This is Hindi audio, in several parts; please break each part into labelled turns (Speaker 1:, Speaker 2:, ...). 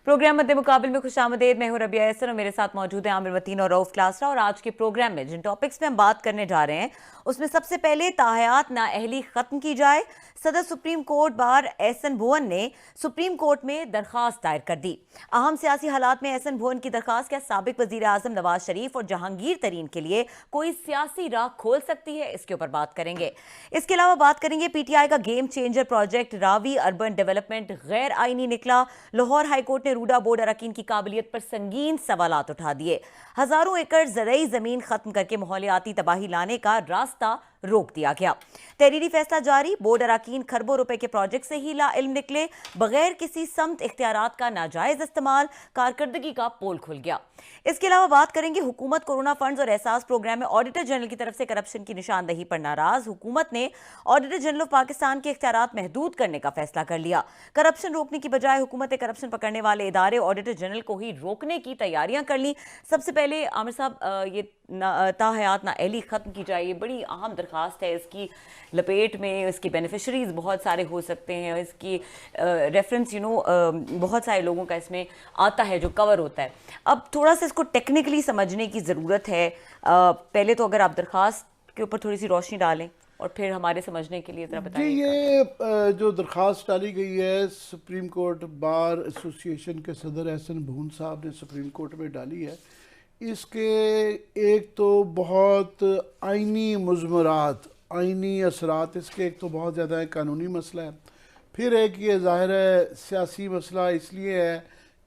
Speaker 1: प्रोग्राम मद्दे मुकाबिल में खुशामदीद। मैं हूं रबिया एहसन और मेरे साथ मौजूद है आमिर वतीन और रऊफ क्लासरा। और आज के प्रोग्राम में जिन टॉपिक्स में हम बात करने जा रहे हैं उसमें सबसे पहले ताहयात नाअहली खत्म की जाए। सदर सुप्रीम कोर्ट बार एहसन भुवन ने सुप्रीम कोर्ट में दरखास्त दायर कर दी। अहम सियासी हालात में एहसन भुवन की दरखास्त क्या साबिक वजीर आजम नवाज शरीफ और जहांगीर तरीन के लिए कोई सियासी राह खोल सकती है, इसके ऊपर बात करेंगे। इसके अलावा बात करेंगे पीटीआई का game changer project Ravi urban development गैर आईनी निकला। लाहौर हाईकोर्ट ने रूडा बोर्ड अरकान की काबिलियत पर संगीन सवालात उठा दिए। हजारों एकड़ ज़रई जमीन खत्म करके माहौलियाती तबाही लाने का रास्ता रोक दिया गया। तहरीरी फैसला जारी। बोर्ड अरकान खरबों रुपए के प्रोजेक्ट से ही लाइल्म निकले। बगैर किसी समत इख्तियारात का नाजायज इस्तेमाल, कारकर्दगी का पोल खुल गया। इसके अलावा बात करेंगे हुकूमत कोरोना फंड्स और एहसास प्रोग्राम में ऑडिटर जनरल की तरफ से करप्शन की निशानदही पर नाराज। हुकूमत ने ऑडिटर जनरल ऑफ पाकिस्तान के इख्तियारात महदूद करने का फैसला कर लिया। करप्शन रोकने की बजाय हुकूमत ने करप्शन पकड़ने वाले इदारे ऑडिटर जनरल को ही रोकने की तैयारियां कर ली। सबसे पहले आमिर साहब, ये ताहयात नाअहली खत्म की जाए, ये बड़ी अहम दरखास्त है। इसकी लपेट में इसके बेनिफिशरीज बहुत सारे हो सकते हैं। इसकी रेफरेंस बहुत सारे लोगों का इसमें आता है जो कवर होता है। अब थोड़ा सा इसको टेक्निकली समझने की ज़रूरत है। पहले तो अगर आप दरखास्त के ऊपर थोड़ी सी रोशनी डालें और फिर हमारे समझने के लिए ज़रा
Speaker 2: जी,
Speaker 1: बताइए।
Speaker 2: ये जो दरख्वास्त डाली गई है सुप्रीम कोर्ट बार एसोसिएशन के सदर एहसन भून साहब ने सुप्रीम कोर्ट में डाली है, इसके एक तो बहुत आइनी मुज़मरात, आइनी असरात इसके एक तो बहुत ज़्यादा है, कानूनी मसला है। फिर एक ये ज़ाहिर है सियासी मसला इसलिए है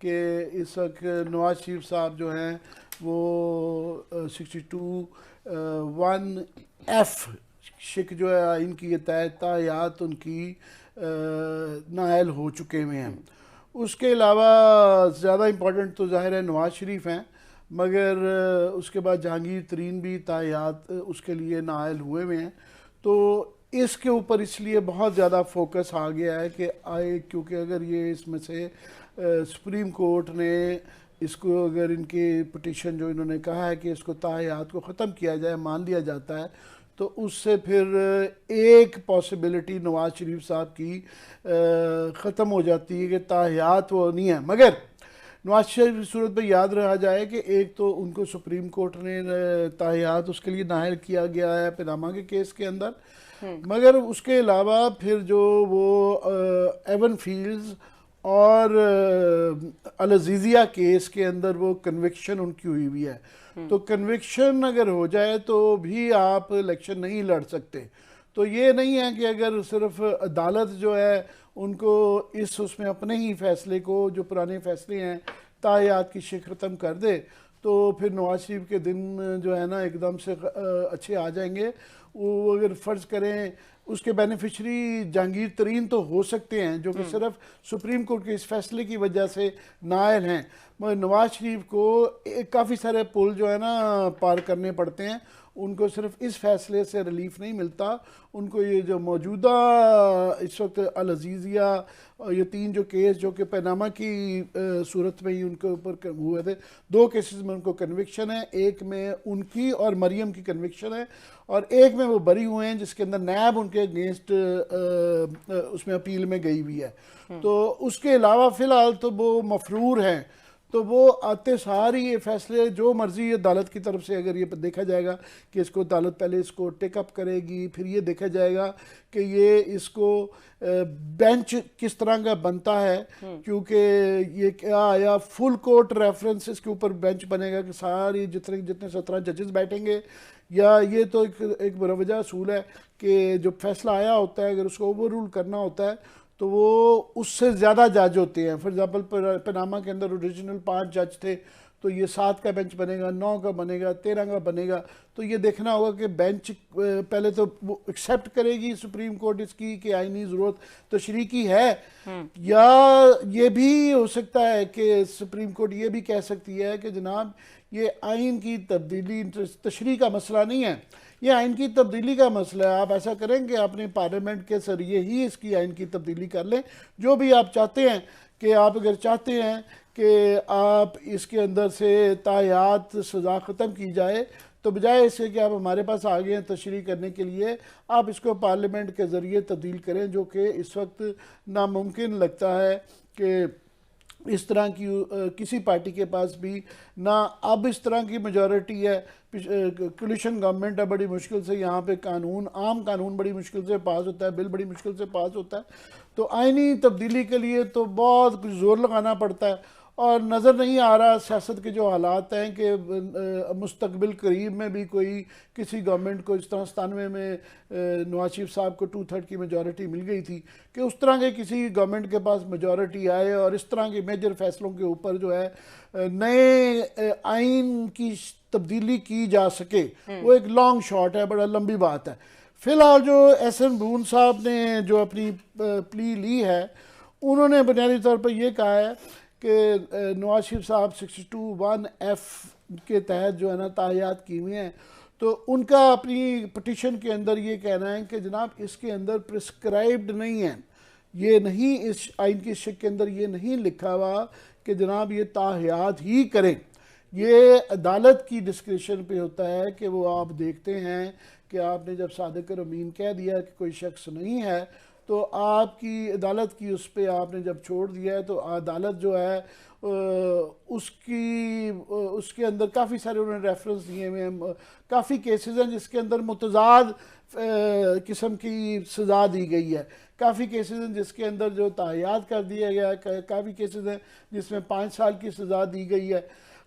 Speaker 2: कि इस वक्त नवाज शरीफ साहब जो हैं वो 62(1)(f) शिक जो है इनकी ताहयात उनकी नायल हो चुके हुए हैं। उसके अलावा ज़्यादा इम्पोर्टेंट तो ज़ाहिर है नवाज शरीफ हैं, मगर उसके बाद जहांगीर तरीन भी ताहयात उसके लिए नायल हुए हुए हैं। तो इसके ऊपर इसलिए बहुत ज़्यादा फोकस आ गया है कि क्योंकि अगर ये इसमें से सुप्रीम कोर्ट ने इसको, अगर इनके पिटीशन जो इन्होंने कहा है कि इसको ताहयात को ख़त्म किया जाए मान लिया जाता है, तो उससे फिर एक पॉसिबिलिटी नवाज शरीफ साहब की ख़त्म हो जाती है कि ताहयात वो नहीं है। मगर नवाज शरीफ की सूरत में याद रहा जाए कि एक तो उनको सुप्रीम कोर्ट ने ताहयात उसके लिए नाहिल किया गया है पनामा के केस के अंदर, मगर उसके अलावा फिर जो वो एवन फील्ड्स और अल अज़ीज़िया केस के अंदर वो कन्विक्शन उनकी हुई हुई है। तो कन्विक्शन अगर हो जाए तो भी आप इलेक्शन नहीं लड़ सकते। तो ये नहीं है कि अगर सिर्फ अदालत जो है उनको इस उसमें अपने ही फैसले को, जो पुराने फैसले हैं, ताहयात की शिक ख़त्म कर दे तो फिर नवाज शरीफ के दिन जो है ना एकदम से अच्छे आ जाएंगे। वो अगर फ़र्ज़ करें उसके बेनिफिशरी जहांगीर तरीन तो हो सकते हैं जो कि सिर्फ सुप्रीम कोर्ट के इस फैसले की वजह से नायल हैं, मगर नवाज शरीफ को काफ़ी सारे पुल जो है ना पार करने पड़ते हैं। उनको सिर्फ इस फैसले से रिलीफ नहीं मिलता, उनको ये जो मौजूदा इस वक्त अल अज़ीज़िया ये 3 जो केस जो कि पनामा की सूरत में ही उनके ऊपर हुए थे, 2 केसेस में उनको कन्विक्शन है, एक में उनकी और मरियम की कन्विक्शन है और एक में वो बरी हुए हैं जिसके अंदर नैब उनके अगेंस्ट उसमें अपील में गई हुई है। तो उसके अलावा फ़िलहाल तो वो मफरूर हैं। तो वो आते सारी ये फैसले जो मर्ज़ी अदालत की तरफ से, अगर ये देखा जाएगा कि इसको अदालत पहले इसको टेकअप करेगी, फिर ये देखा जाएगा कि ये इसको बेंच किस तरह का बनता है, क्योंकि ये क्या आया फुल कोर्ट रेफरेंस इसके ऊपर बेंच बनेगा कि सारी जितने 17 जजेस बैठेंगे, या ये तो एक मुरवजा असूल है कि जो फैसला आया होता है अगर उसको ओवर रूल करना होता है तो वो उससे ज़्यादा जज होते हैं। फॉर एग्ज़ाम्पल पनामा के अंदर ओरिजिनल 5 जज थे, तो ये 7 का बेंच बनेगा, 9 का बनेगा, 13 का बनेगा। तो ये देखना होगा कि बेंच पहले तो वो एक्सेप्ट करेगी सुप्रीम कोर्ट इसकी कि आईनी ज़रूरत तशरीकी है, या ये भी हो सकता है कि सुप्रीम कोर्ट ये भी कह सकती है कि जनाब ये आइन की तब्दीली तशरीह का मसला नहीं है, ये आइन की तब्दीली का मसला है। आप ऐसा करें कि अपने पार्लियामेंट के जरिए ही इसकी आइन की तब्दीली कर लें, जो भी आप चाहते हैं। कि आप अगर चाहते हैं कि आप इसके अंदर से ताहयात सज़ा ख़त्म की जाए, तो बजाय इसके कि आप हमारे पास आ गए हैं तशरीह करने के लिए, आप इसको पार्लियामेंट के ज़रिए तब्दील करें, जो कि इस वक्त नामुमकिन लगता है कि इस तरह की किसी पार्टी के पास भी ना अब इस तरह की मेजॉरिटी है। कोलिशन गवर्नमेंट है, बड़ी मुश्किल से यहाँ पे कानून, आम कानून बड़ी मुश्किल से पास होता है, बिल बड़ी मुश्किल से पास होता है। तो आईनी तब्दीली के लिए तो बहुत कुछ जोर लगाना पड़ता है और नज़र नहीं आ रहा सियासत के जो हालात हैं कि मुस्तकबिल करीब में भी कोई किसी गवर्नमेंट को, इस तरह 97 में नवाज शरीफ साहब को 2/3 की मेजॉरिटी मिल गई थी, कि उस तरह के किसी गवर्नमेंट के पास मेजॉरिटी आए और इस तरह के मेजर फैसलों के ऊपर जो है नए आइन की तब्दीली की जा सके। वो एक लॉन्ग शॉट है, बड़ा लंबी बात है। फिलहाल जो एहसन बून साहब ने जो अपनी प्ली ली है, उन्होंने बुनियादी तौर पर यह कहा है कि नवाज शरीफ साहब 62(1)(f) के तहत जो है ना ताहियात की हुई हैं, तो उनका अपनी पटिशन के अंदर ये कहना है कि जनाब इसके अंदर प्रिस्क्राइब्ड नहीं है, ये नहीं, इस आइन की शिक के अंदर ये नहीं लिखा हुआ कि जनाब ये ताहियात ही करें। ये अदालत की डिस्क्रिप्शन पे होता है कि वो आप देखते हैं कि आपने जब सादिक और अमीन कह दिया कि कोई शख्स नहीं है, तो आपकी अदालत की उस पर आपने जब छोड़ दिया है, तो अदालत जो है उसके अंदर काफ़ी सारे उन्होंने रेफरेंस दिए हुए हैं, काफ़ी केसेस हैं जिसके अंदर मुतजाद किस्म की सज़ा दी गई है, काफ़ी केसेस हैं जिसके अंदर जो ताहियात कर दिया गया है, काफ़ी केसेस हैं जिसमें 5 साल की सज़ा दी गई है।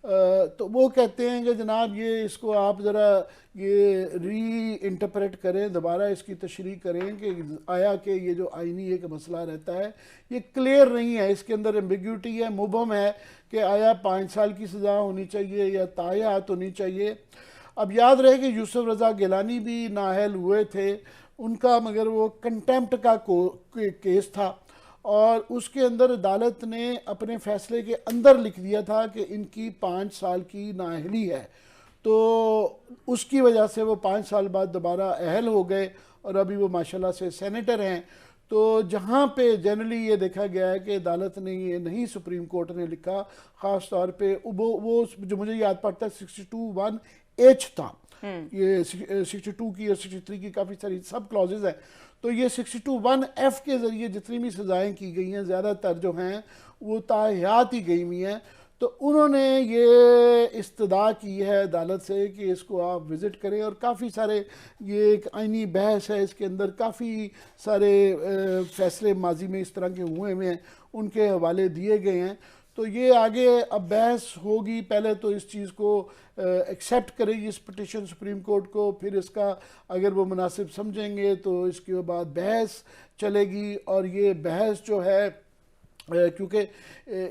Speaker 2: तो वो कहते हैं कि जनाब ये इसको आप ज़रा ये री इंटरप्रेट करें, दोबारा इसकी तशरीह करें कि आया कि ये जो आइनी एक मसला रहता है ये क्लियर नहीं है, इसके अंदर एम्बिग्यूटी है, मुबहम है कि आया 5 साल की सज़ा होनी चाहिए या तायात होनी चाहिए। अब याद रहे कि यूसुफ रज़ा गिलानी भी नाअहल हुए थे उनका, मगर वो कंटेम्प्ट का केस था और उसके अंदर अदालत ने अपने फैसले के अंदर लिख दिया था कि इनकी 5 साल की नाअहली है, तो उसकी वजह से वो 5 साल बाद दोबारा अहल हो गए और अभी वो माशाल्लाह से सेनेटर हैं। तो जहाँ पे जनरली ये देखा गया है कि अदालत ने ये नहीं, सुप्रीम कोर्ट ने लिखा, ख़ास तौर पे वो जो मुझे याद पड़ता है 62(1)(h) था, ये 62 की और 63 की काफ़ी सारी सब क्लॉजेज हैं। तो ये 62(1)(f) के ज़रिए जितनी भी सज़ाएँ की गई हैं ज़्यादातर जो हैं वो ताहियात ही गई हुई हैं। तो उन्होंने ये इस्तदा की है अदालत से कि इसको आप विज़िट करें, और काफ़ी सारे, ये एक आइनी बहस है, इसके अंदर काफ़ी सारे फ़ैसले माजी में इस तरह के हुए हैं, उनके हवाले दिए गए हैं। तो ये आगे अब बहस होगी, पहले तो इस चीज़ को एक्सेप्ट करेगी इस पिटिशन सुप्रीम कोर्ट को, फिर इसका अगर वो मुनासिब समझेंगे तो इसके बाद बहस चलेगी। और ये बहस जो है क्योंकि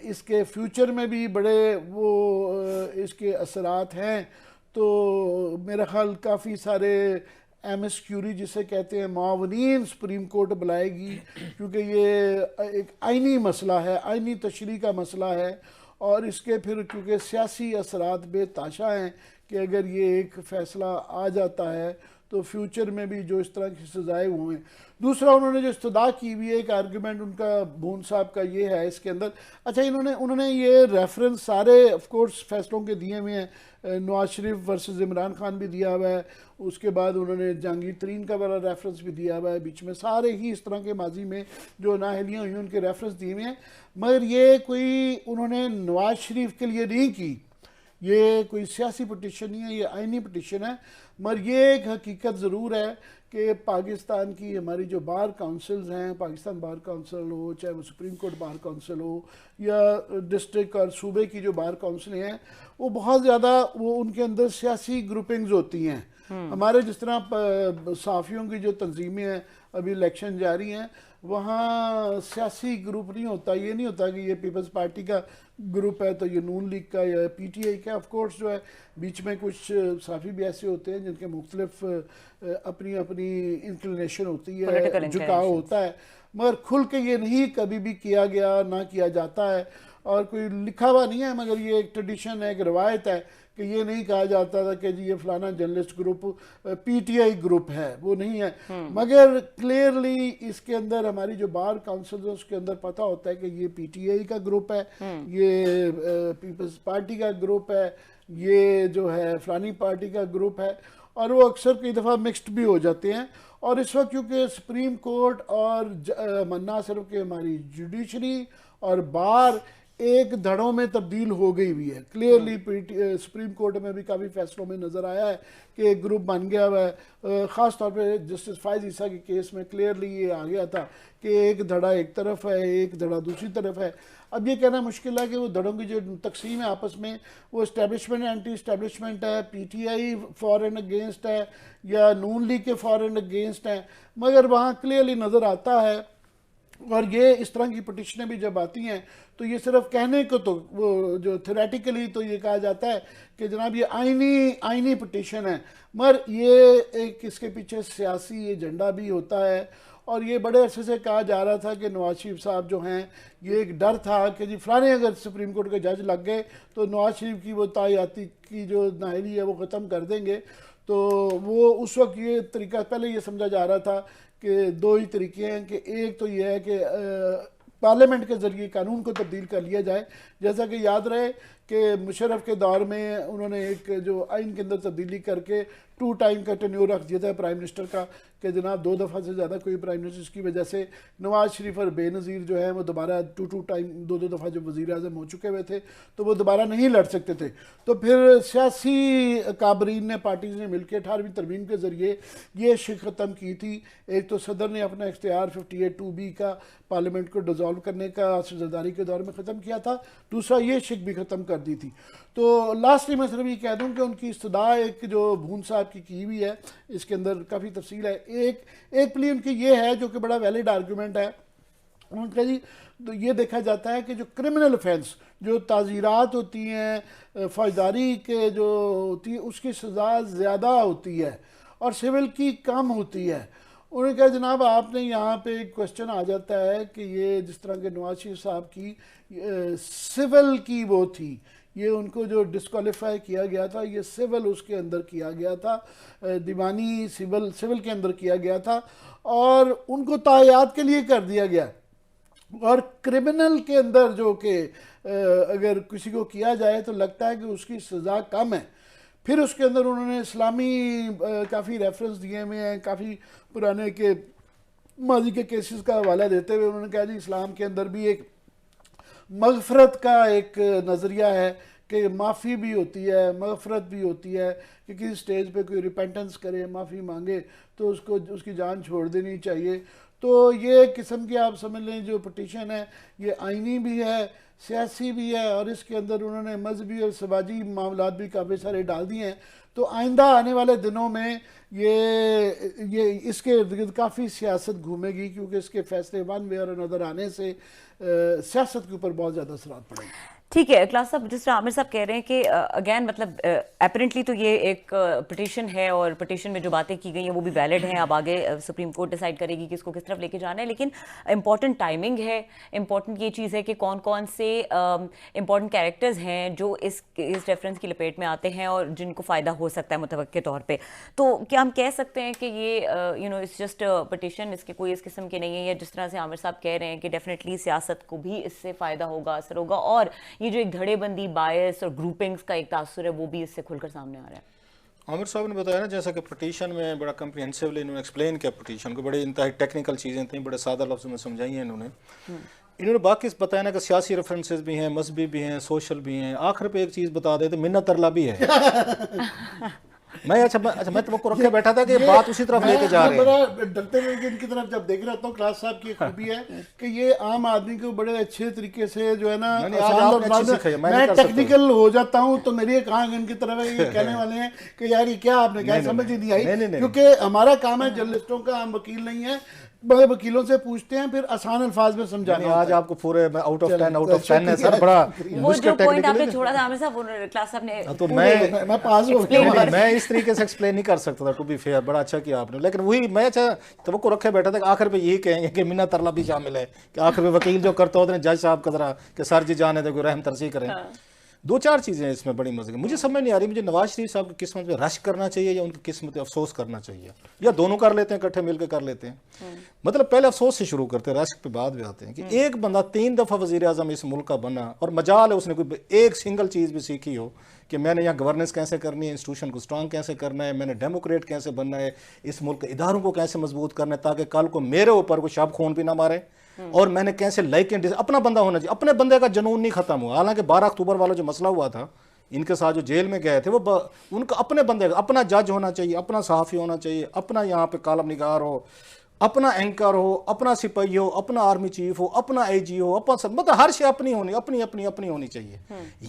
Speaker 2: इसके फ्यूचर में भी बड़े वो इसके असरात हैं, तो मेरा ख्याल काफ़ी सारे एमएस क्यूरी जिसे कहते हैं मावनीन सुप्रीम कोर्ट बुलाएगी, क्योंकि ये एक आइनी मसला है, आइनी तशरीह का मसला है। और इसके फिर क्योंकि सियासी असरात बेताशा हैं कि अगर ये एक फ़ैसला आ जाता है तो फ्यूचर में भी जो इस तरह की सजाएँ हुए हैं। दूसरा उन्होंने जो इस्तदा की हुई है, एक आर्गूमेंट उनका बून साहब का ये है इसके अंदर, अच्छा उन्होंने ये रेफरेंस सारे ऑफ कोर्स फैसलों के दिए हुए हैं, नवाज शरीफ वर्सेस इमरान खान भी दिया हुआ है, उसके बाद उन्होंने जहांगीर तरीन का वाला रेफरेंस भी दिया हुआ है, बीच में सारे ही इस तरह के माजी में जो नाअहलियाँ हुई उनके रेफरेंस दिए हुए हैं। मगर ये कोई उन्होंने नवाज शरीफ के लिए नहीं की, ये कोई सियासी पटिशन नहीं है, ये आइनी पटिशन है। मगर ये एक हकीकत ज़रूर है कि पाकिस्तान की हमारी जो बार काउंसिल्स हैं, पाकिस्तान बार काउंसिल हो, चाहे वो सुप्रीम कोर्ट बार काउंसिल हो या डिस्ट्रिक्ट और सूबे की जो बार काउंसिल हैं, वो बहुत ज़्यादा वो उनके अंदर सियासी ग्रुपिंग्स होती हैं। हमारे जिस तरह साफ़ियों की जो तंजीमें हैं, अभी इलेक्शन जारी हैं, वहाँ सियासी ग्रुप नहीं होता, ये नहीं होता कि ये पीपल्स पार्टी का ग्रुप है तो ये नून लीग का या पीटीआई का। ऑफ कोर्स जो है बीच में कुछ साफ़ी भी ऐसे होते हैं जिनके मुख्तलिफ अपनी अपनी इंक्लिनेशन होती है, झुकाव होता है, मगर खुल के ये नहीं कभी भी किया गया, ना किया जाता है, और कोई लिखा हुआ नहीं है। मगर ये एक ट्रेडिशन है, एक रवायत है कि ये नहीं कहा जाता था कि जी ये फलाना जर्नलिस्ट ग्रुप पीटीआई ग्रुप है, वो नहीं है। मगर क्लियरली इसके अंदर हमारी जो बार काउंसिल है उसके अंदर पता होता है कि ये पीटीआई का ग्रुप है, ये पीपल्स पार्टी का ग्रुप है, ये जो है फलानी पार्टी का ग्रुप है, और वो अक्सर कई दफ़ा मिक्स्ड भी हो जाते हैं। और इस वक्त क्योंकि सुप्रीम कोर्ट और ना सिर्फ कि हमारी जुडिशरी और बार एक धड़ों में तब्दील हो गई हुई है क्लियरली। सुप्रीम कोर्ट में भी काफ़ी फैसलों में नज़र आया है कि एक ग्रुप बन गया हुआ है। ख़ास तौर पे जस्टिस फायज ईसा के केस में क्लियरली ये आ गया था कि एक धड़ा एक तरफ है, एक धड़ा दूसरी तरफ है। अब ये कहना मुश्किल है कि वो धड़ों की जो तकसीम है आपस में, वो इस्टेब्लिशमेंट एंटी इस्टेब्लिशमेंट है, पीटीआई फॉर एंड अगेंस्ट है या नून लीग के फॉर एंड अगेंस्ट है, मगर वहाँ क्लियरली नज़र आता है। और ये इस तरह की पिटिशनें भी जब आती हैं तो ये सिर्फ कहने को, तो वो जो थ्योरेटिकली तो ये कहा जाता है कि जनाब ये आईनी पिटिशन है, मगर ये एक इसके पीछे सियासी एजेंडा भी होता है। और ये बड़े अरसे से कहा जा रहा था कि नवाज शरीफ साहब जो हैं, ये एक डर था कि जी फलाने अगर सुप्रीम कोर्ट के जज लग गए तो नवाज शरीफ की वो तायाती की जो नाअहली है वो ख़त्म कर देंगे। तो वो उस वक्त ये तरीका, पहले ये समझा जा रहा था कि दो ही तरीके हैं कि एक तो ये है कि पार्लियामेंट के ज़रिए कानून को तब्दील कर लिया जाए। जैसा कि याद रहे कि मुशर्रफ के दौर में उन्होंने एक जो आइन के अंदर तब्दीली करके 2 टाइम का टेन्योर रख दिया था प्राइम मिनिस्टर का कि जनाब 2 दफ़ा से ज़्यादा कोई प्राइम मिनिस्टर, इसकी वजह से नवाज शरीफ और बेनज़ीर जो है वो दोबारा 2 टाइम 2 दफ़ा जब वज़ीर आज़म हो चुके हुए थे तो वो दोबारा नहीं लड़ सकते थे। तो फिर सियासी काबरीन ने, पार्टीज़ ने मिलकर 18वीं तरमीम के ज़रिए ये शिक ख़त्म की थी। एक तो सदर ने अपना इख्तियार 58(2)B का पार्लियामेंट को डिज़ोल्व करने का जरदारी के दौर में ख़त्म किया था, दूसरा ये शिक भी ख़त्म कर दी थी। तो लास्टली मैं सिर्फ ये कह दूँ कि उनकी इस्तदा एक जो भून साहब की हुई है, इसके अंदर काफ़ी तफसील है। एक प्ली उनकी ये है जो कि बड़ा वैलिड आर्गूमेंट है। उनका जी तो ये देखा जाता है कि जो क्रिमिनल ऑफेंस, जो ताज़ीरात होती हैं फौजदारी के जो होती है, उसकी सज़ा ज़्यादा होती है और सिविल की कम होती है। उन्होंने कहा जनाब आपने यहाँ पे एक क्वेश्चन आ जाता है कि ये जिस तरह के नवाज शरीफ साहब की सिविल की वो थी, ये उनको जो डिस्क्वालीफाई किया गया था ये सिविल उसके अंदर किया गया था, दीवानी सिविल के अंदर किया गया था और उनको तायात के लिए कर दिया गया। और क्रिमिनल के अंदर जो कि अगर किसी को किया जाए तो लगता है कि उसकी सज़ा कम है। फिर उसके अंदर उन्होंने इस्लामी काफ़ी रेफरेंस दिए हुए हैं, काफ़ी पुराने के माजी के केसेस का हवाला देते हुए उन्होंने कहा जी इस्लाम के अंदर भी एक मगफरत का एक नज़रिया है कि माफ़ी भी होती है, मगफरत भी होती है कि किसी स्टेज पे कोई रिपेंटेंस करे, माफ़ी मांगे तो उसको उसकी जान छोड़ देनी चाहिए। तो ये किस्म की आप समझ लें जो पिटीशन है ये आइनी भी है, सियासी भी है और इसके अंदर उन्होंने मजहबी और समाजी मामलात भी काफ़ी सारे डाल दिए हैं। तो आइंदा आने वाले दिनों में ये इसके इर्द गिर्द काफ़ी सियासत घूमेगी क्योंकि इसके फैसले वन वे और अनदर आने से सियासत के ऊपर बहुत ज़्यादा असरात पड़ेंगे।
Speaker 1: ठीक है क्लास साहब, जिस तरह आमिर साहब कह रहे हैं कि अगेन मतलब अपेरेंटली तो ये एक पिटीशन है और पिटीशन में जो बातें की गई हैं वो भी वैलिड हैं। अब आगे सुप्रीम कोर्ट डिसाइड करेगी कि इसको किस तरफ लेके जाना है, लेकिन इंपॉर्टेंट टाइमिंग है, इंपॉर्टेंट ये चीज़ है कि कौन कौन से इंपॉर्टेंट कैरेक्टर्स हैं जो इस रेफरेंस की लपेट में आते हैं और जिनको फ़ायदा हो सकता है मुतवक्के तौर पर। तो क्या हम कह सकते हैं कि ये इट्स जस्ट पिटीशन, इसके कोई इस किस्म के नहीं है, या जिस तरह से आमिर साहब कह रहे हैं कि डेफिनेटली सियासत को भी इससे फ़ायदा होगा, असर होगा, और ये जो एक धड़ेबंदी, बायस और ग्रुपिंग्स का एक तासुर है वो भी इससे खुलकर सामने आ रहा है?
Speaker 3: आमिर साहब ने बताया ना जैसा कि पिटीशन में बड़ा कम्प्रिहेंसिवली इन्होंने एक्सप्लेन किया पिटीशन को, बड़ी इंतहाई टेक्निकल चीज़ें थी, बड़े सादा लफ्ज़ में समझाई हैं इन्होंने बाकी बताया ना कि सियासी रेफरेंसेस भी हैं, मजहबी भी हैं, सोशल भी हैं। आखिर पे एक चीज़ बता देते, मिन्नत तरला भी है। मैं मैं तुमको रखे बैठा था कि बात उसी तरफ लेके जा रहे हैं।
Speaker 2: बड़ा डरते हुए इनकी तरफ जब देख रहा हूँ, क्लास साहब की खूबी है कि ये आम आदमी को बड़े अच्छे तरीके से जो है ना, मैं टेक्निकल हो जाता हूँ तो मेरी एक आंख इनकी तरफ है, ये कहने वाले हैं कि यार ये क्या आपने कहा, समझ ही नहीं आई, क्योंकि हमारा काम है जर्नलिस्टों का, हम वकील नहीं है, बड़े वकीलों से पूछते हैं फिर आसान अल्फाज में समझाना।
Speaker 3: आज आपको पूरे आउट ऑफ 10 है सर, बड़ा
Speaker 1: वो जो पॉइंट आपने छोड़ा था आमिर साहब, वो क्लास साहब ने
Speaker 3: तो मैं पास हो गया, मैं इस तरीके से एक्सप्लेन नहीं कर सकता था, टू बी फेयर। बड़ा अच्छा किया आपने, लेकिन वही मैं तो वो रखे बैठा था कि आखिर पे यही कहेंगे कि मिन्नत तरला भी शामिल है, कि आखिर पे वकील जो करता होते हैं जज साहब का जरा कि सर जी जाने दे, कोई रहम तरसी करें। दो चार चीज़ें इसमें बड़ी मजे की मुझे समझ नहीं आ रही, मुझे नवाज शरीफ साहब की किस्मत में रश करना चाहिए या उनकी किस्मत में अफसोस करना चाहिए, या दोनों कर लेते हैं, इकट्ठे मिलकर कर लेते हैं। मतलब पहले अफसोस से शुरू करते हैं, रश पे बाद में आते हैं कि एक बंदा 3 दफ़ा वज़ीर आज़म इस मुल्क का बना और मजाल है उसने कोई एक सिंगल चीज़ भी सीखी हो कि मैंने यहाँ गवर्नेंस कैसे करनी है, इंस्टीट्यूशन को स्ट्रांग कैसे करना है, मैंने डेमोक्रेट कैसे बनना है, इस मुल्क के इदारों को कैसे मजबूत करना है ताकि कल को मेरे ऊपर कोई शब खून भी ना मारे, और मैंने कैसे लाइक एंड अपना बंदा होना चाहिए, अपने बंदे का जुनून नहीं खत्म हुआ। हालांकि 12 अक्टूबर वाला जो मसला हुआ था, इनके साथ जो जेल में गए थे, वो उनका अपने बंदे का, अपना जज होना चाहिए, अपना सहाफ़ी होना चाहिए, अपना यहाँ पे कालम निगार हो, अपना एंकर हो, अपना सिपाही हो, अपना आर्मी चीफ हो, अपना आईजी हो, अपना सब, मतलब हर शे अपनी होनी, अपनी अपनी अपनी होनी चाहिए।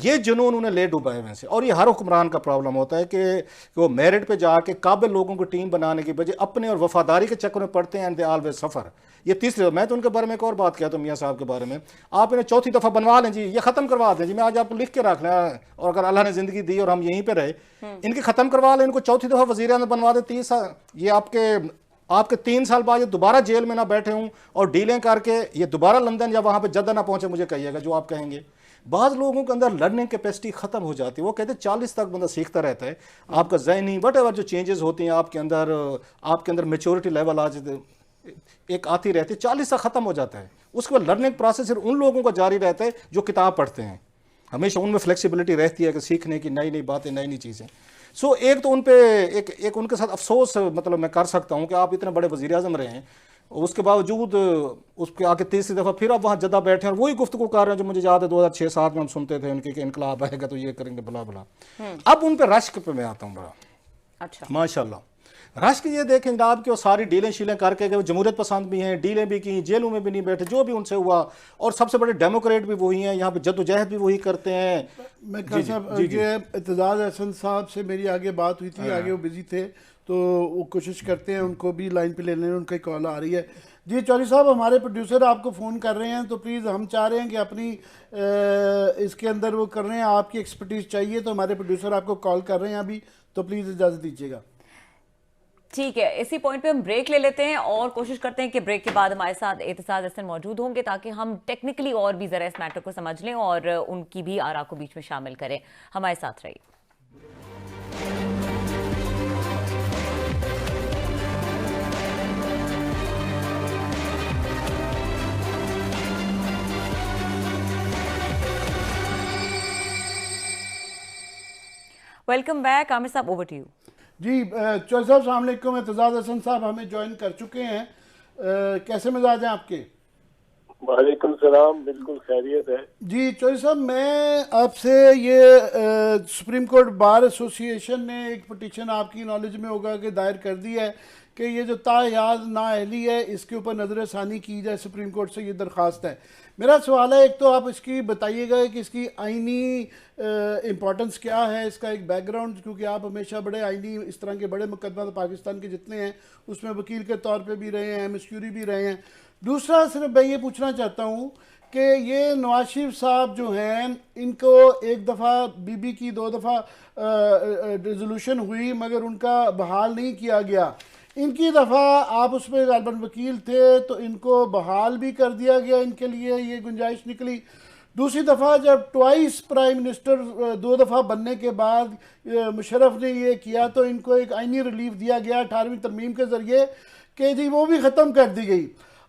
Speaker 3: ये जुनून उन्हें ले डूबा है वैसे। और ये हर हुक्मरान का प्रॉब्लम होता है कि वो मेरिट पे जाके काबिल लोगों को टीम बनाने की बजाय अपने और वफादारी के चक्कर में पड़ते हैं, एंड दे ऑलवेज सफर। ये तीसरे, मैं तो उनके बारे में एक और बात कहता हूँ मियाँ साहब के बारे में, आप इन्हें चौथी दफ़ा बनवा लें जी, ये ख़त्म करवा दें जी, मैं आज आपको लिख के रख लें, और अगर अल्लाह ने ज़िंदगी दी और हम यहीं पर रहे, इनकी ख़त्म करवा लें, इनको चौथी दफ़ा वज़ीर-ए-आज़म बनवा दें। 30 साल ये आपके 3 साल बाद ये दोबारा जेल में ना बैठे हूँ और डीलें करके ये दोबारा लंदन या वहाँ पे जद्दा ना पहुँचे, मुझे कहिएगा जो आप कहेंगे। बाज़ लोगों के अंदर लर्निंग कैपेसिटी ख़त्म हो जाती है, वो कहते हैं 40 तक बंदा सीखता रहता है, आपका ज़हनी वट एवर जो चेंजेस होती हैं आपके अंदर मेच्योरिटी लेवल आज एक आती रहती है, 40 तक ख़त्म हो जाता है। उसके बाद लर्निंग प्रोसेस सिर्फ उन लोगों का जारी रहता है जो किताब पढ़ते हैं, हमेशा उनमें फ्लेक्सिबिलिटी रहती है कि सीखने की नई नई बातें, नई नई चीज़ें। सो एक तो उन पे एक उनके साथ अफसोस मतलब मैं कर सकता हूँ कि आप इतने बड़े वज़ीर आज़म रहे हैं, उसके बावजूद उसके आके तीसरी दफ़ा फिर आप वहाँ जद्दा बैठे हैं और वही गुफ्तगू कर रहे हैं जो मुझे याद है 2006-7 में हम सुनते थे उनके कि इनकलाब आएगा तो ये करेंगे भला भला। अब उन पे रश्क पे मैं आता हूँ बड़ा।
Speaker 1: अच्छा,
Speaker 3: माशाल्लाह रश्क ये देखें जनाब कि वो सारी डीलें शीलें करके वो जमहूरियत पसंद भी हैं, डीलें भी की, जेलों में भी नहीं बैठे, जो भी उनसे हुआ, और सबसे बड़े डेमोक्रेट भी वही हैं, यहाँ पे जद्दोजहद भी वही करते हैं।
Speaker 2: मैं खान साहब, ये इत्तेज़ाज़ अहसन साहब से मेरी आगे बात हुई थी, आगे वो बिजी थे, तो वो कोशिश करते हैं उनको भी लाइन पे ले लें, उनकी कॉल आ रही है। जी चौधरी साहब, हमारे प्रोड्यूसर आपको फ़ोन कर रहे हैं, तो प्लीज़ हम चाह रहे हैं कि अपनी इसके अंदर वो कर रहे हैं, आपकी एक्सपर्टीज़ चाहिए, तो हमारे प्रोड्यूसर आपको कॉल कर रहे हैं अभी, तो प्लीज़ इजाज़त दीजिएगा।
Speaker 1: ठीक है, इसी पॉइंट पे हम ब्रेक ले लेते हैं और कोशिश करते हैं कि ब्रेक के बाद हमारे साथ एतसाद हसन मौजूद होंगे ताकि हम टेक्निकली और भी ज़रा इस मैटर को समझ लें और उनकी भी आरा को बीच में शामिल करें। हमारे साथ रहिए। Welcome back. आमिर साहब, ओवर टू यू।
Speaker 2: जी चौधरी साहब, अस्सलाम वालेकुम। इत्तेज़ाज़ हसन साहब हमें ज्वाइन कर चुके हैं। कैसे मिजाज हैं आपके?
Speaker 4: वालेकुम सलाम, बिल्कुल खैरियत है
Speaker 2: जी चौधरी साहब, मैं आपसे ये सुप्रीम कोर्ट बार एसोसिएशन ने एक पिटीशन आपकी नॉलेज में होगा कि दायर कर दी है कि ये जो तायाद नाअहली है इसके ऊपर नज़र षानी की जाए, सुप्रीम कोर्ट से ये दरख्वास्त है। मेरा सवाल है, एक तो आप इसकी बताइएगा कि इसकी आइनी इम्पोर्टेंस क्या है, इसका एक बैकग्राउंड, क्योंकि आप हमेशा बड़े आइनी इस तरह के बड़े मुकदमा पाकिस्तान के जितने हैं उसमें वकील के तौर पे भी रहे हैं, एमएसक्यूरी भी रहे हैं। दूसरा सिर्फ मैं ये पूछना चाहता हूँ कि ये नवाज शरीफ साहब जो हैं, इनको एक दफ़ा बीबी की 2 दफ़ा रेजोल्यूशन हुई मगर उनका बहाल नहीं किया गया। इनकी दफ़ा आप उसमें गालबन वकील थे तो इनको बहाल भी कर दिया गया, इनके लिए ये गुंजाइश निकली। दूसरी दफ़ा जब ट्वाइस प्राइम मिनिस्टर 2 दफ़ा बनने के बाद मुशर्रफ ने ये किया तो इनको एक आइनी रिलीफ दिया गया 18वीं तरमीम के ज़रिए कि जी वो भी ख़त्म कर दी गई।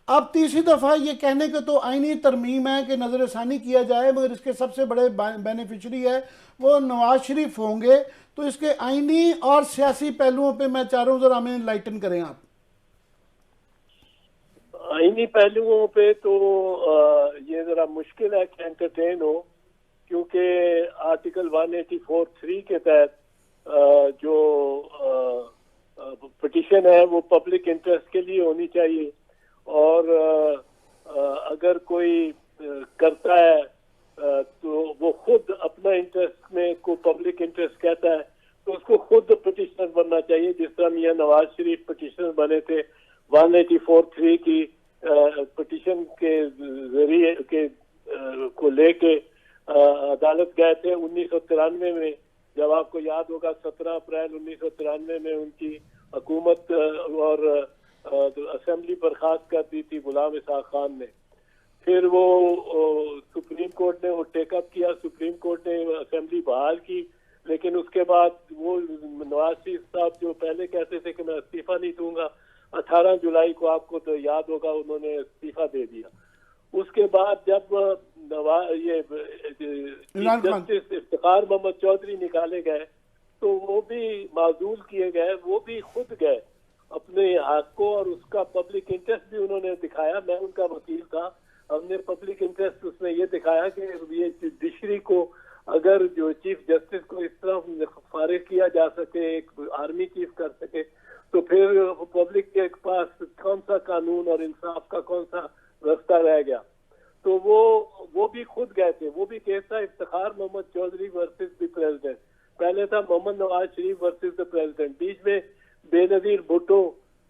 Speaker 2: अब तीसरी दफ़ा ये कहने के तो आइनी तरमीम है कि नज़र षानी किया जाए, मगर इसके सबसे बड़े बेनिफिशरी है वो नवाज शरीफ होंगे। तो इसके आइनी और सियासी पहलुओं पे मैं चाह रहा हूँ ज़रा हमें इनलाइटन करें आप।
Speaker 4: आईनी पहलुओं पे तो ये ज़रा मुश्किल है कि एंटरटेन हो, क्योंकि आर्टिकल 184(3) के तहत जो पिटीशन है वो पब्लिक इंटरेस्ट के लिए होनी चाहिए, और अगर कोई करता है तो वो खुद अपना इंटरेस्ट में को पब्लिक इंटरेस्ट कहता है तो उसको खुद पिटिशनर बनना चाहिए, जिस तरह मियां नवाज शरीफ पिटिशनर बने थे 184(3) की पिटिशन के जरिए के को लेके अदालत गए थे 1993 में। जब आपको याद होगा 17 अप्रैल 1993 में उनकी हुकूमत और असेंबली बर्खास्त कर दी थी गुलाम इसहाक खान ने। फिर वो सुप्रीम कोर्ट ने वो टेकअप किया, सुप्रीम कोर्ट ने असेंबली बहाल की, लेकिन उसके बाद वो नवाज शरीफ साहब जो पहले कहते थे कि मैं इस्तीफा नहीं दूंगा, 18 जुलाई को आपको तो याद होगा उन्होंने इस्तीफा दे दिया। उसके बाद जब ये जस्टिस इफ्तिखार मोहम्मद चौधरी निकाले गए तो वो भी माजूल किए गए, वो भी खुद गए अपने हक को और उसका पब्लिक इंटरेस्ट भी उन्होंने दिखाया। मैं उनका वकील था, हमने पब्लिक इंटरेस्ट उसमें ये दिखाया कि ये जुडिशरी को अगर जो चीफ जस्टिस को इस तरह फारिग किया जा सके, एक आर्मी चीफ कर सके, तो फिर पब्लिक के पास कौन सा कानून और इंसाफ का कौन सा रास्ता रह गया। तो वो भी खुद गए थे। वो भी केस था Iftikhar Mohammad Chaudhry versus the president. पहले था Mohammad Nawaz Sharif versus the president, बीच में Benazir Bhutto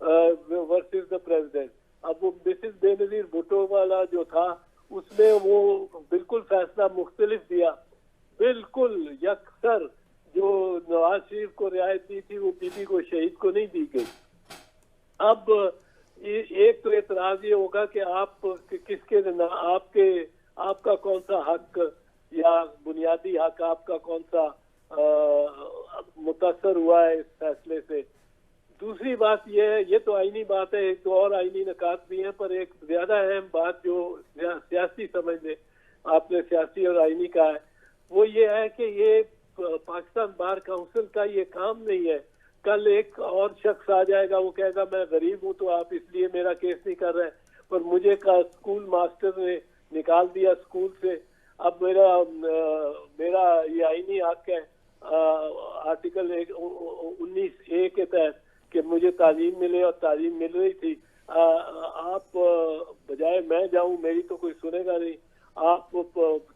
Speaker 4: versus the president. अब वो मिसेस बेनजीर भुट्टो वाला जो था उसमें वो बिल्कुल फैसला मुख्तलिफ दिया, बिल्कुल यकसर जो नवाज शरीफ को रियायत दी थी वो बीबी को, शहीद को नहीं दी गई। अब एक तो एतराज ये होगा कि आप किसके आपका कौन सा हक या बुनियादी हक आपका कौन सा मुतासर हुआ है इस फैसले से। दूसरी बात यह है, ये तो आईनी बात है, एक तो और आईनी निकात भी है, पर एक ज्यादा अहम बात जो सियासी समझ ले, आपने सियासी और आईनी का है, वो ये है कि ये पाकिस्तान बार काउंसिल का ये काम नहीं है। कल एक और शख्स आ जाएगा, वो कहेगा मैं गरीब हूं तो आप इसलिए मेरा केस नहीं कर रहे, पर मुझे का स्कूल मास्टर ने निकाल दिया स्कूल से, अब मेरा ये आईनी हक है आर्टिकल 19A के तहत कि मुझे तालीम मिले और तालीम मिल रही थी। आप बजाय मैं जाऊं, मेरी तो कोई सुनेगा नहीं, आप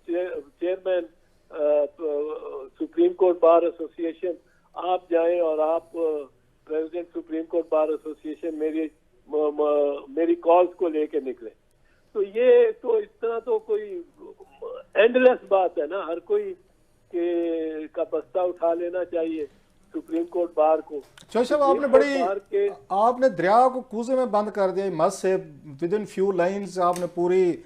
Speaker 4: chairman supreme court bar association आप जाएं और आप president supreme court bar association मेरी कॉल्स को लेके निकले। तो ये तो इस तरह तो कोई एंडलेस बात है ना, हर कोई का बस्ता उठा लेना चाहिए सुप्रीम कोर्ट बार को।
Speaker 3: साहब आपने दरिया को कूजे में बंद कर दिया मस से, विद इन फ्यू लाइन्स आपने पूरी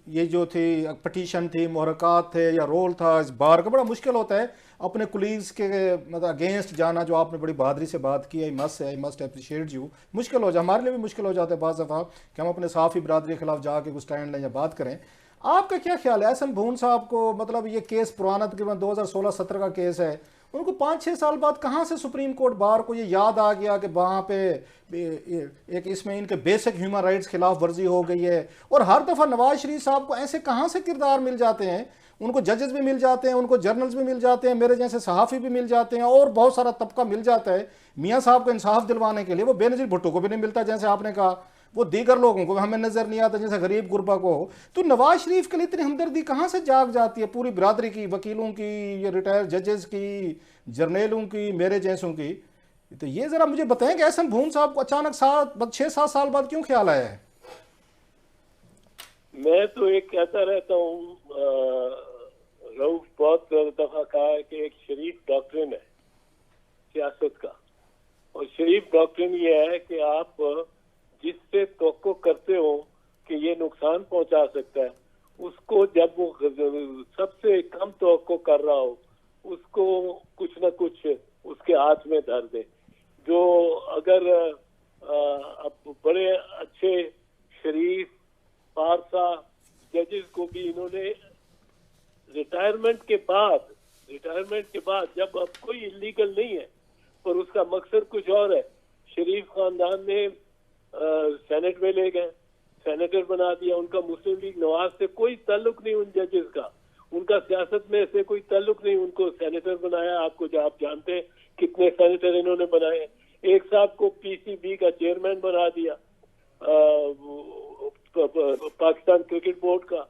Speaker 3: ये जो थी पटिशन थी, मुहरकात थे या रोल था इस बार का। बड़ा मुश्किल होता है अपने कुलीग्स के मतलब अगेंस्ट जाना, जो आपने बड़ी बहादुरी से बात की, आई मस्ट अप्रिशिएट यू। मुश्किल हो जाए, हमारे लिए भी मुश्किल हो जाता है बाज़ दफ़ा कि हम अपने साफ़ी बरादरी के खिलाफ जाके कुछ स्टैंड लें या बात करें। आपका क्या ख्याल है एहसन भून साहब को, मतलब ये केस पुराना तकरीबन 2016-17 का केस है, उनको 5-6 साल बाद कहाँ से सुप्रीम कोर्ट बार को ये याद आ गया कि वहाँ पे एक इसमें इनके बेसिक ह्यूमन राइट्स खिलाफ वर्जी हो गई है। और हर दफ़ा नवाज शरीफ साहब को ऐसे कहाँ से किरदार मिल जाते हैं, उनको जजेस भी मिल जाते हैं, उनको जर्नल्स भी मिल जाते हैं, मेरे जैसे सहाफ़ी भी मिल जाते हैं और बहुत सारा तबका मिल जाता है मियाँ साहब को इंसाफ दिलवाने के लिए। वो बेनज़ीर भुट्टो को भी नहीं मिलता जैसे आपने कहा, वो दीगर लोगों को हमें नजर नहीं आता जैसे गरीब गुरबा को। तो नवाज शरीफ के लिए इतनी हमदर्दी कहाँ से जाग जाती है पूरी बिरादरी की, वकीलों की, ये रिटायर्ड जजेस की, जर्नेलों की, मेरे जैसों की? तो ये जरा मुझे बताएं कि एहसन भून साहब को अचानक 6-7 साल बाद क्यों ख्याल आया है?
Speaker 4: मैं तो एक कहता रहता हूँ, रऊफ बहुत दफा कहा है कि एक शरीफ डॉक्ट्रिन है सियासत का, और शरीफ डॉक्ट्रिन ये है कि आप जिससे तवक्को करते हो कि ये नुकसान पहुंचा सकता है, उसको जब वो सबसे कम तवक्को कर रहा हो उसको कुछ न कुछ उसके हाथ में धर दे। जो अगर अब बड़े अच्छे शरीफ फारसा जजेस को भी इन्होंने रिटायरमेंट के बाद जब अब कोई इलीगल नहीं है पर उसका मकसद कुछ और है, शरीफ खानदान ने सेनेट में ले गए, सेनेटर बना दिया, उनका मुस्लिम लीग नवाज से कोई ताल्लुक नहीं, उन जजेस का, उनका सियासत में से कोई ताल्लुक नहीं, उनको सेनेटर बनाया। आपको जो आप जानते हैं कितने सेनेटर इन्होंने बनाए। एक साहब को पीसीबी का चेयरमैन बना दिया पाकिस्तान क्रिकेट बोर्ड का,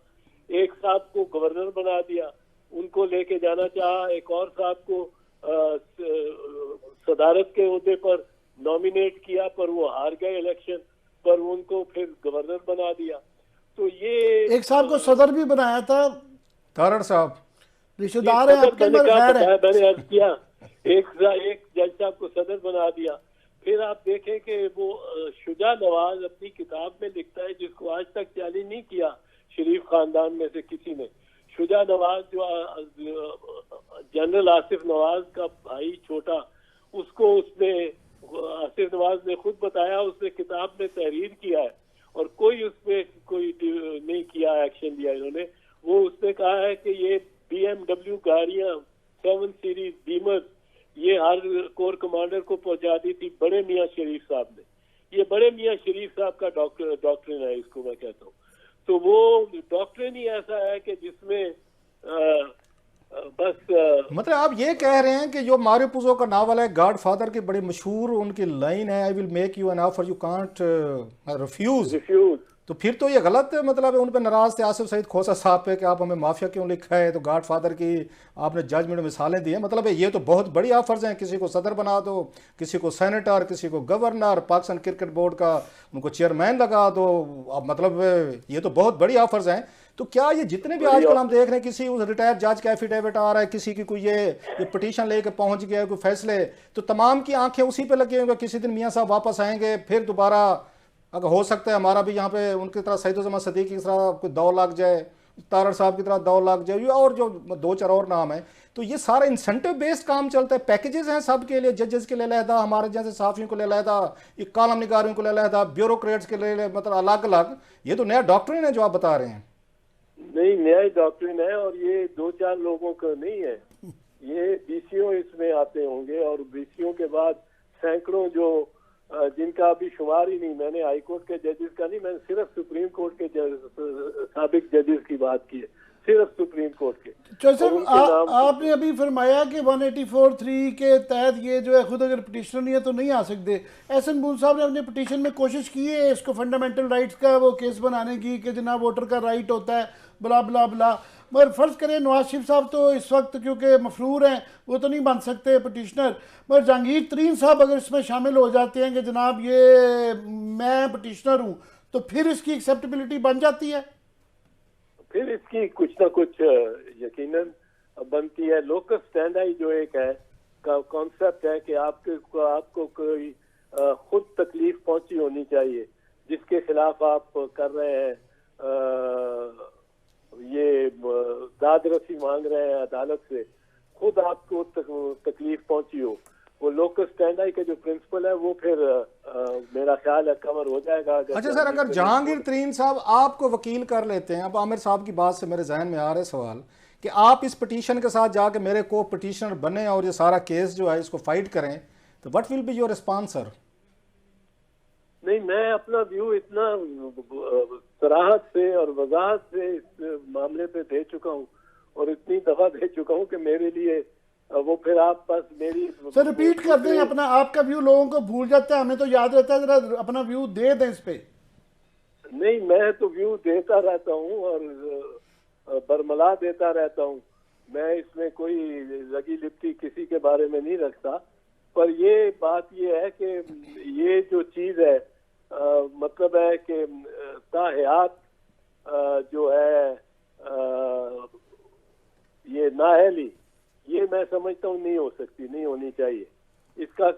Speaker 4: एक साहब को गवर्नर बना दिया, उनको लेके जाना चाहा, एक और साहब को सदारत के ओहदे पर नॉमिनेट किया पर वो हार गए इलेक्शन, पर उनको फिर गवर्नर बना दिया। तो ये एक
Speaker 2: साहब को सदर भी बनाया था,
Speaker 3: तारड़ साहब
Speaker 2: रिश्तेदार है आपके,
Speaker 4: मैंने अर्ज किया, एक जज साहब को सदर बना दिया। फिर आप देखें कि वो शुजा नवाज अपनी किताब में लिखता है, जिसको आज तक चैलेंज नहीं किया शरीफ खानदान में से किसी ने। शुजा नवाज जो जनरल आसिफ नवाज का भाई छोटा, उसको उसने आसिफ नवाज ने खुद बताया, उसने किताब में तहरीर किया है और कोई उसमें कोई नहीं किया, एक्शन लिया इन्होंने। वो उसने कहा है कि ये BMW गाड़ियां 7 सीरीज बीमर ये हर कोर कमांडर को पहुंचा दी थी बड़े मियां शरीफ साहब ने। मियां शरीफ साहब का डॉक्ट्रिन है, इसको मैं कहता हूँ। तो वो डॉक्ट्रिन ही ऐसा है कि जिसमें बस
Speaker 3: मतलब आप ये कह रहे हैं कि जो मारियो पुज़ो का नावल है गॉडफादर की बड़ी मशहूर उनकी लाइन है, I will make you an offer you can't refuse, तो फिर तो ये गलत है। मतलब उन पर नाराज थे आसिफ सईद खोसा साहब पे कि आप हमें माफिया क्यों लिखा है, तो गॉडफादर की आपने जजमेंट मिसालें दी हैं। मतलब ये तो बहुत बड़ी ऑफर्स हैं, किसी को सदर बना दो, किसी को सेनेटर, किसी को गवर्नर, पाकिस्तान क्रिकेट बोर्ड का उनको चेयरमैन लगा दो। अब मतलब ये तो बहुत बड़ी ऑफर्स हैं। तो क्या ये जितने भी आजकल हम देख रहे हैं, किसी उस रिटायर्ड जज का एफिडेविट आ रहा है, किसी की कोई ये पिटीशन लेके पहुंच गया कोई फैसले, तो तमाम की आंखें उसी पे लगी होंगी। किसी दिन मियाँ साहब वापस आएंगे, फिर दोबारा अगर हो सकता है हमारा भी यहाँ पे उनकी तरह सईदुज़्ज़मान सदीक़ी की तरह कोई दौर लग जाए, तारड़ साहब की तरह दौर लग जाए, और जो 2-4 और नाम है। तो ये सारा इंसेंटिव बेस्ड काम चलता है, पैकेजेस हैं सबके लिए, जजेस के लिए अलहदा, हमारे जैसे साफियों को ले अलहदा, ये कॉलम निगारियों को ले अलहदा, ब्यूरोक्रेट्स के लिए मतलब अलग अलग। ये तो नया डॉक्ट्रिन है जो आप बता रहे हैं।
Speaker 4: नहीं, नया डॉक्ट्रिन है, और ये 2-4 लोगों का नहीं है, ये बीसीओ इसमें आते होंगे, और बीसीओ के बाद सैकड़ों जो जिनका अभी शुमार ही नहीं। मैंने हाई कोर्ट के जजेस का नहीं, मैंने सिर्फ सुप्रीम कोर्ट के साबिक जजेस की बात की है, सिर्फ सुप्रीम कोर्ट के।
Speaker 2: साहब आपने अभी फरमाया कि 184(3) के तहत ये जो है खुद अगर पिटिशनर नहीं है तो नहीं आ सकते। एहसन बुल साहब ने अपने पिटिशन में कोशिश की है इसको फंडामेंटल राइट्स का वो केस बनाने की कि जनाब वोटर का राइट होता है बला बला बला, मगर फ़र्ज़ करें नवाज शरीफ साहब तो इस वक्त क्योंकि मफरूर हैं वो तो नहीं बन सकते पिटिशनर, मगर जहांगीर तरीन साहब अगर इसमें शामिल हो जाते हैं कि जनाब ये मैं पिटिशनर हूँ, तो फिर इसकी एक्सेप्टेबिलिटी बन जाती है।
Speaker 4: फिर इसकी कुछ ना कुछ यकीनन बनती है। लोकस स्टैंडाई जो एक है का कॉन्सेप्ट है कि आपको कोई खुद तकलीफ पहुंची होनी चाहिए जिसके खिलाफ आप कर रहे हैं, ये दादरसी मांग रहे हैं अदालत से, खुद आपको तकलीफ पहुंची हो। वो लोकस स्टैंडाई का जो प्रिंसिपल है वो फिर मेरा ख्याल है कवर हो जाएगा।
Speaker 3: अच्छा सर, अगर जहांगीर तरीन साहब आपको वकील कर लेते हैं, अब आमिर साहब की बात से मेरे जहन में आ रहा है सवाल कि आप इस पिटीशन के साथ जाके मेरे को पिटीशनर बने और ये सारा केस जो है इसको फाइट करें, तो what will be your response sir?
Speaker 4: नहीं, मैं अपना व्यू इतना सराहत से और वजाहत से इस मामले पे दे चुका हूँ और इतनी दफा दे चुका हूँ कि मेरे लिए वो फिर आप बस मेरी
Speaker 2: सर रिपीट कर दें अपना, आपका व्यू लोगों को भूल जाता है, हमें तो याद रहता है, जरा अपना व्यू दे दें इस पे।
Speaker 4: नहीं, मैं तो व्यू देता रहता हूँ और बरमला देता रहता हूँ, मैं इसमें कोई लगी लिपटी किसी के बारे में नहीं रखता। पर ये बात ये है कि ये जो चीज़ है मतलब है कि ताहयात जो है ये नाअहली, ये मैं समझता हूँ नहीं हो सकती, नहीं होनी चाहिए, इसका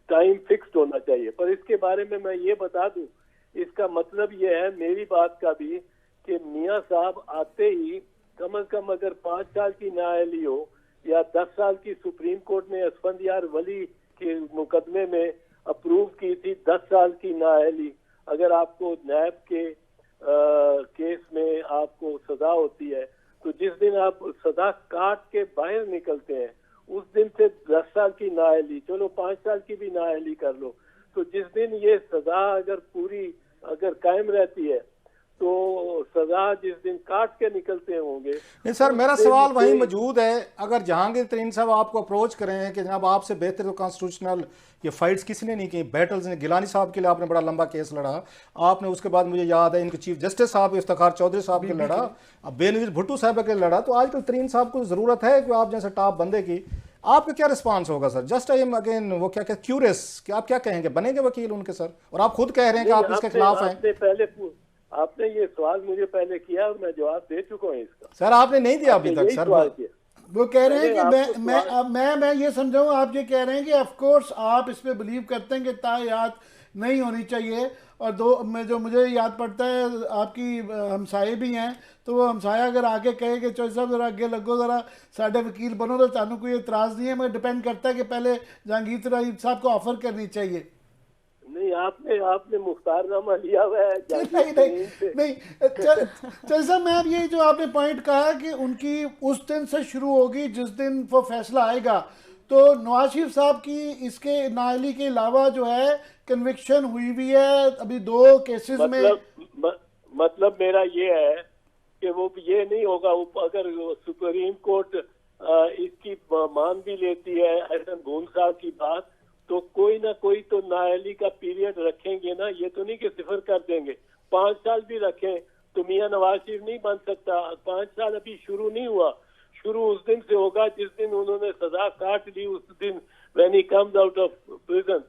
Speaker 4: टाइम फिक्स्ड होना चाहिए। पर इसके बारे में मैं ये बता दूं, इसका मतलब ये है मेरी बात का भी कि मियाँ साहब आते ही कम से कम अगर 5 साल की नाअहली हो या 10 साल की, सुप्रीम कोर्ट ने असफंदियार वली के मुकदमे में अप्रूव की थी 10 साल की नाअहली, अगर आपको नैब के केस में आपको सजा होती है तो जिस दिन आप सजा काट के बाहर निकलते हैं उस दिन से 10 साल की नाअहली, चलो 5 साल की भी नाअहली कर लो, तो जिस दिन ये सजा अगर पूरी अगर कायम रहती है तो सजा जिस दिन काट के निकलते होंगे।
Speaker 3: नहीं सर, मेरा सवाल वहीं मौजूद है, अगर जहांगीर तरीन साहब आपको अप्रोच करें कि जनाब आपसे बेहतर तो कॉन्स्टिट्यूशनल ये फाइट्स किसी ने नहीं की, बैटल्स ने, गिलानी साहब के लिए आपने बड़ा लंबा केस लड़ा आपने, उसके बाद मुझे याद है इनके चीफ जस्टिस साहब इफ्तिखार चौधरी साहब के लड़ा, अब बेनज़ीर भुट्टो साहब के लड़ा, तो आजकल तरीन साहब को ज़रूरत है कि आप जैसे टॉप बंदे की, आपका क्या रिस्पांस होगा sir? Just I am again वो क्या क्यूरियस कि आप क्या कहेंगे, बनेंगे वकील उनके सर? और आप खुद कह रहे हैं कि आप इसके खिलाफ हैं।
Speaker 4: आपने ये सवाल मुझे पहले किया और मैं जवाब दे चुका हूँ इसका।
Speaker 3: सर आपने नहीं दिया अभी तक सर।
Speaker 2: वो कह रहे हैं कि मैं ये समझाऊं, आप ये कह रहे हैं कि ऑफ कोर्स आप इस पे बिलीव करते हैं कि तायात नहीं होनी चाहिए, और जो मुझे याद पड़ता है आपकी हमसाए भी हैं, तो वो हमसाया अगर आगे कहे कि चौधरी साहब जरा आगे लगो, जरा साढ़े वकील बनो, तो तानू कोई एतराज़ नहीं है, मगर डिपेंड करता है कि पहले जहांगीर तरीन साहब को ऑफर करनी चाहिए।
Speaker 4: नहीं, आपने मुख्तारनामा लिया हुआ है।
Speaker 2: नहीं चौधरी साहब, मैं अब ये जो आपने पॉइंट कहा कि उनकी उस दिन से शुरू होगी जिस दिन वो फैसला आएगा, तो नवाज शरीफ साहब की इसके नाअहली के अलावा जो है कन्विक्शन हुई हुई है अभी 2 केसेस में।
Speaker 4: मतलब मेरा ये है कि वो ये नहीं होगा, अगर सुप्रीम कोर्ट इसकी मान भी लेती है एहसन गून साहब की बात, तो कोई ना कोई तो नाअहली का पीरियड रखेंगे ना। ये तो नहीं कि सिफर कर देंगे। 5 साल भी रखें तो मियां नवाज शरीफ नहीं बन सकता। 5 साल अभी शुरू नहीं हुआ, शुरू उस दिन से होगा जिस दिन उन्होंने सजा काट ली, उस दिन when he comes out of prison,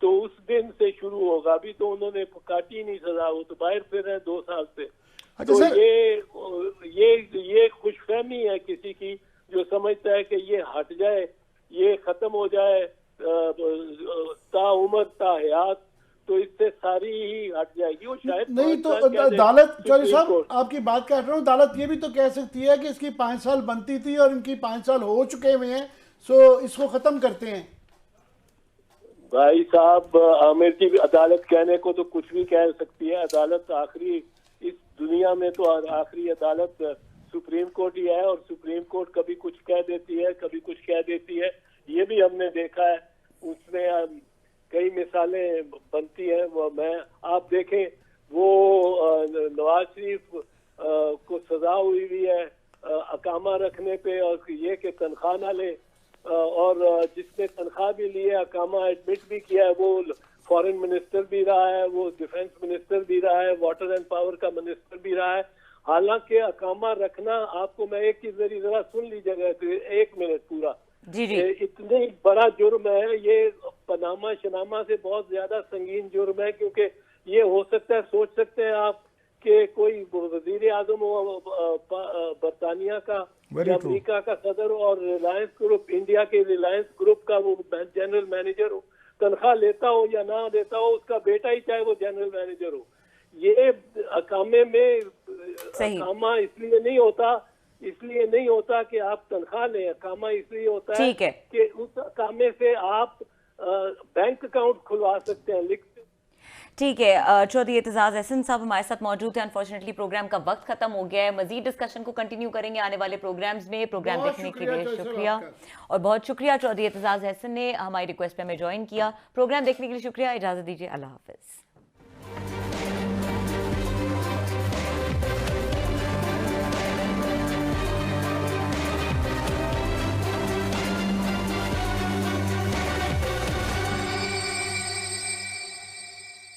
Speaker 4: तो उस दिन से शुरू होगा। अभी तो उन्होंने काटी नहीं सजा, वो तो बाहर फिर रहे 2 साल से।
Speaker 3: अच्छा
Speaker 4: तो
Speaker 3: सर,
Speaker 4: ये खुशफहमी है किसी की जो समझता है कि ये हट जाए, ये खत्म हो जाए ताउम्र ताहयात, तो इससे सारी ही हट जाएगी। वो शायद
Speaker 2: नहीं तो अदालत, चौधरी साहब आपकी बात कर रहा हूँ, अदालत ये भी तो कह सकती है कि इसकी 5 साल बनती थी और इनकी 5 साल हो चुके हुए हैं, सो इसको खत्म करते हैं।
Speaker 4: भाई साहब, आमिर की अदालत कहने को तो कुछ भी कह सकती है। अदालत आखिरी इस दुनिया में तो आखिरी अदालत सुप्रीम कोर्ट ही है, और सुप्रीम कोर्ट कभी कुछ कह देती है, कभी कुछ कह देती है। ये भी हमने देखा है, उसमें कई मिसालें बनती हैं। आप देखें वो नवाज शरीफ को सजा हुई हुई है अकामा रखने पे, और ये कि तनख्वाह ना ले, और जिसने तनख्वाह भी ली है, अकामा एडमिट भी किया है, वो फॉरेन मिनिस्टर भी रहा है, वो डिफेंस मिनिस्टर भी रहा है, वाटर एंड पावर का मिनिस्टर भी रहा है। हालांकि अकामा रखना, आपको मैं एक चीज मेरी जरा सुन लीजिएगा, 1 मिनट पूरा।
Speaker 1: जी जी।
Speaker 4: इतने बड़ा जुर्म है ये, पनामा शनामा से बहुत ज्यादा संगीन जुर्म है, क्योंकि ये हो सकता है, सोच सकते हैं आप कि कोई वजीर आजम बरतानिया का या अमेरिका का सदर और रिलायंस ग्रुप, इंडिया के रिलायंस ग्रुप का वो जनरल मैनेजर हो, तनख्वाह लेता हो या ना लेता हो, उसका बेटा ही चाहे वो जनरल मैनेजर हो। ये अकामे में अकामा इसलिए नहीं होता कि आप तनख्वाह लें, अकामा इसलिए होता है कि उस अकामे से आप बैंक अकाउंट खुलवा सकते हैं, लिख।
Speaker 1: ठीक है, चौधरी एतजाज एहसन साहब हमारे साथ मौजूद हैं। अनफॉर्चुनेटली प्रोग्राम का वक्त खत्म हो गया है। मजीद डिस्कशन को कंटिन्यू करेंगे आने वाले प्रोग्राम्स में। प्रोग्राम देखने के लिए शुक्रिया, और बहुत शुक्रिया चौधरी एतजाज एहसन ने हमारी रिक्वेस्ट पे हमें ज्वाइन किया। प्रोग्राम देखने के लिए शुक्रिया, इजाजत दीजिए, अल्लाह हाफिज।